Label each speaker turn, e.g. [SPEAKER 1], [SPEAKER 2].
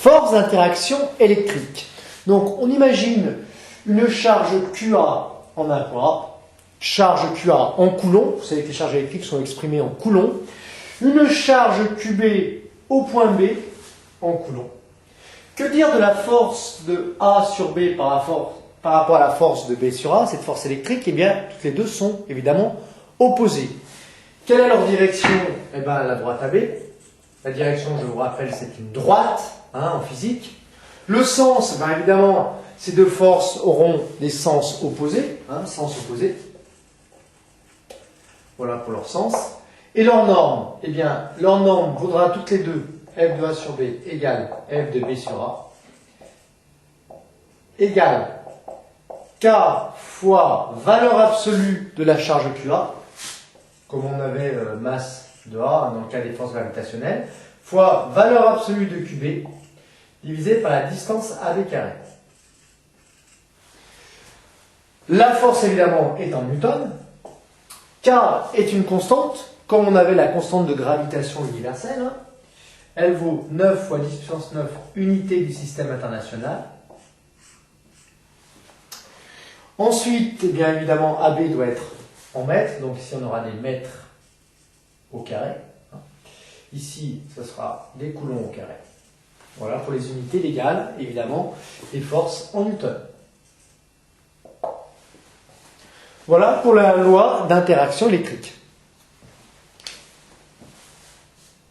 [SPEAKER 1] forces d'interaction électrique. Donc on imagine une charge QA en un point, charge QA en coulomb, vous savez que les charges électriques sont exprimées en coulomb, une charge QB au point B en coulomb. Que dire de la force de A sur B par rapport à la force de B sur A, cette force électrique? Eh bien, toutes les deux sont évidemment opposées. Quelle est leur direction? Eh bien, la droite AB. La direction, je vous rappelle, c'est une droite en physique. Le sens, ben, évidemment, ces deux forces auront des sens opposés, sens opposés. Voilà pour leur sens. Et leur norme, eh bien, leur norme vaudra toutes les deux f de A sur B égale f de B sur A égale K fois valeur absolue de la charge QA, comme on avait masse de A dans le cas des forces gravitationnelles, fois valeur absolue de QB divisé par la distance AB carré. La force évidemment est en newton. K est une constante, comme on avait la constante de gravitation universelle. Elle vaut 9 fois 10 puissance 9 unités du système international. Ensuite, eh bien évidemment, AB doit être en mètres, donc ici on aura des mètres au carré. Ici, ce sera des coulombs au carré. Voilà pour les unités légales, évidemment, des forces en newton. Voilà pour la loi d'interaction électrique.